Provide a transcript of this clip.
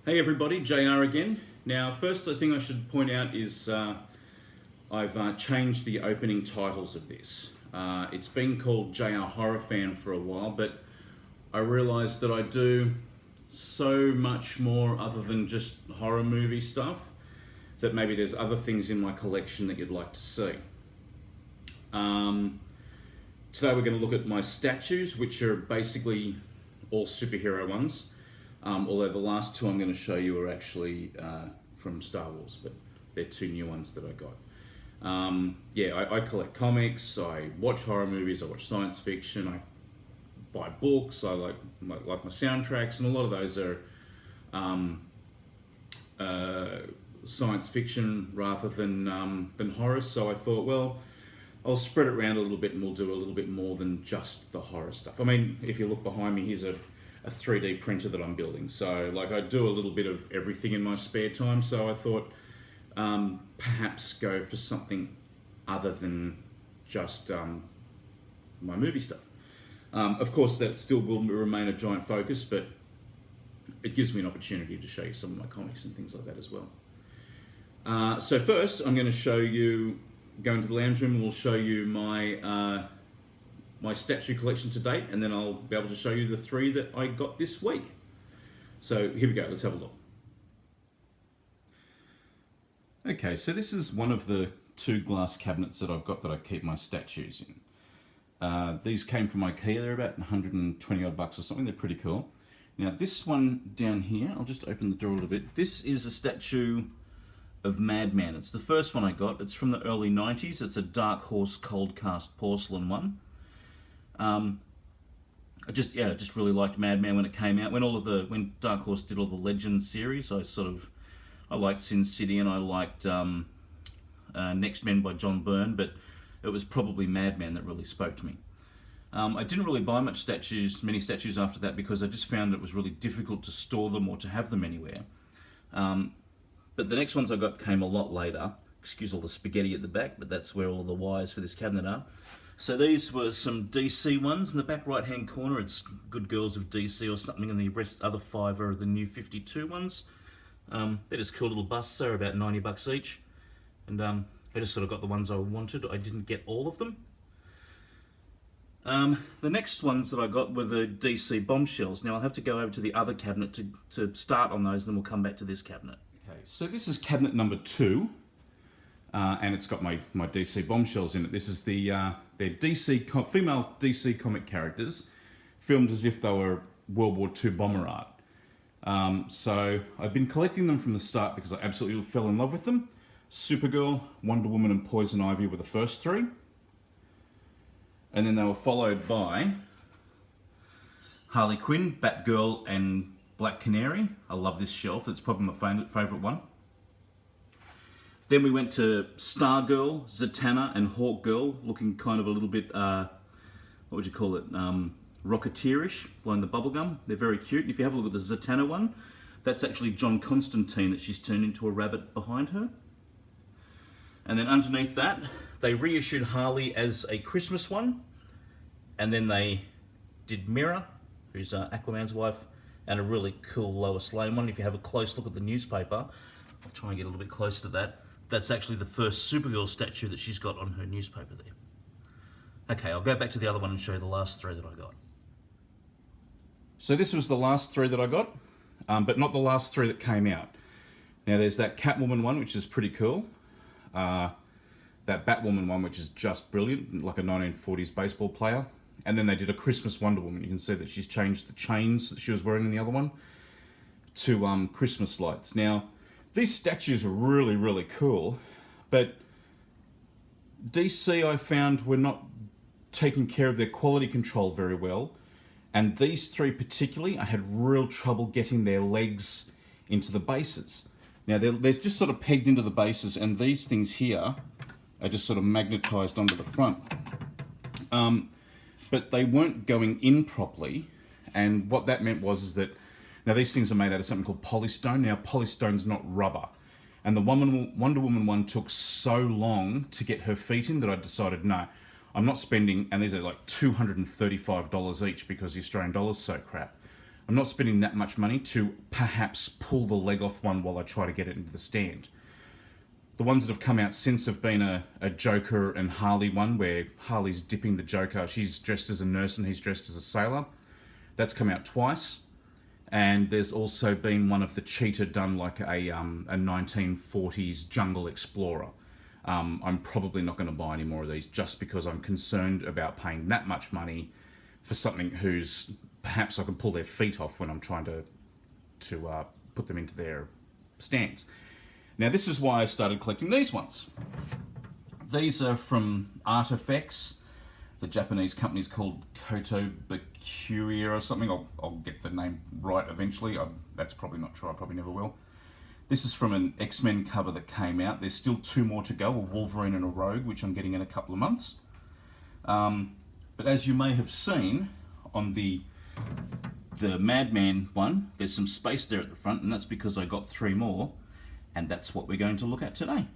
Hey everybody, JR again. Now, first thing I should point out is I've changed the opening titles of this. It's been called JR Horror Fan for a while, but I realised that I do so much more other than just horror movie stuff, that maybe there's other things in my collection that you'd like to see. Today we're going to look at my statues, which are basically all superhero ones. Although the last two I'm going to show you are actually from Star Wars, but they're two new ones that I got. I collect comics, I watch horror movies, I watch science fiction, I buy books, I like my soundtracks, and a lot of those are science fiction rather than horror. So I thought, well, I'll spread it around a little bit and we'll do a little bit more than just the horror stuff. I mean, if you look behind me, here's a 3D printer that I'm building. So like I do a little bit of everything in my spare time. So I thought perhaps go for something other than just my movie stuff. Of course, that still will remain a giant focus, but it gives me an opportunity to show you some of my comics and things like that as well. So first, I'm going to show you, go into the lounge room and we'll show you my my statue collection to date, and then I'll be able to show you the three that I got this week. So here we go, let's have a look. Okay, so this is one of the two glass cabinets that I've got that I keep my statues in. These came from IKEA, they're about 120 odd bucks or something, they're pretty cool. Now this one down here, I'll just open the door a little bit. This is a statue of Madman. It's the first one I got. It's from the early 90s. It's a Dark Horse cold cast porcelain one. I just really liked Madman when it came out. When Dark Horse did all the Legends series, I liked Sin City and I liked Next Men by John Byrne, but it was probably Madman that really spoke to me. I didn't really buy many statues after that, because I just found it was really difficult to store them or to have them anywhere. But the next ones I got came a lot later. Excuse all the spaghetti at the back, but that's where all the wires for this cabinet are. So these were some DC ones. In the back right hand corner it's Good Girls of DC or something, and the other five are the New 52 ones. They're just cool little busts. They're about 90 bucks each. And I just sort of got the ones I wanted. I didn't get all of them. The next ones that I got were the DC bombshells. Now I'll have to go over to the other cabinet to start on those, and then we'll come back to this cabinet. Okay, so this is cabinet number 2. And it's got my DC bombshells in it. This is they're female DC comic characters, filmed as if they were World War II bomber art. So I've been collecting them from the start because I absolutely fell in love with them. Supergirl, Wonder Woman and Poison Ivy were the first three. And then they were followed by Harley Quinn, Batgirl and Black Canary. I love this shelf, it's probably my favourite one. Then we went to Stargirl, Zatanna, and Hawkgirl, looking kind of a little bit, what would you call it, Rocketeerish, blowing the bubblegum. They're very cute. And if you have a look at the Zatanna one, that's actually John Constantine that she's turned into a rabbit behind her. And then underneath that, they reissued Harley as a Christmas one, and then they did Mira, who's Aquaman's wife, and a really cool Lois Lane one. If you have a close look at the newspaper, I'll try and get a little bit close to that. That's actually the first Supergirl statue that she's got on her newspaper there. Okay, I'll go back to the other one and show you the last three that I got. So this was the last three that I got, but not the last three that came out. Now there's that Catwoman one, which is pretty cool. That Batwoman one, which is just brilliant, like a 1940s baseball player. And then they did a Christmas Wonder Woman. You can see that she's changed the chains that she was wearing in the other one to Christmas lights. Now, these statues are really, really cool, but DC I found were not taking care of their quality control very well, and these three particularly, I had real trouble getting their legs into the bases. Now they're just sort of pegged into the bases, and these things here are just sort of magnetized onto the front. But they weren't going in properly, and what that meant was that now these things are made out of something called polystone. Now polystone's not rubber, and the Wonder Woman one took so long to get her feet in that I decided, no, I'm not spending, and these are like $235 each because the Australian dollar's so crap. I'm not spending that much money to perhaps pull the leg off one while I try to get it into the stand. The ones that have come out since have been a Joker and Harley one, where Harley's dipping the Joker. She's dressed as a nurse and he's dressed as a sailor. That's come out twice. And there's also been one of the Cheetah done like a 1940s jungle explorer. I'm probably not going to buy any more of these just because I'm concerned about paying that much money for something whose perhaps I can pull their feet off when I'm trying to put them into their stands. Now this is why I started collecting these ones. These are from Artifacts. The Japanese company is called Koto Bakuria or something. I'll get the name right eventually. That's probably not true. I probably never will. This is from an X-Men cover that came out. There's still 2 more to go, a Wolverine and a Rogue, which I'm getting in a couple of months. But as you may have seen on the Madman one, there's some space there at the front, and that's because I got 3 more, and that's what we're going to look at today.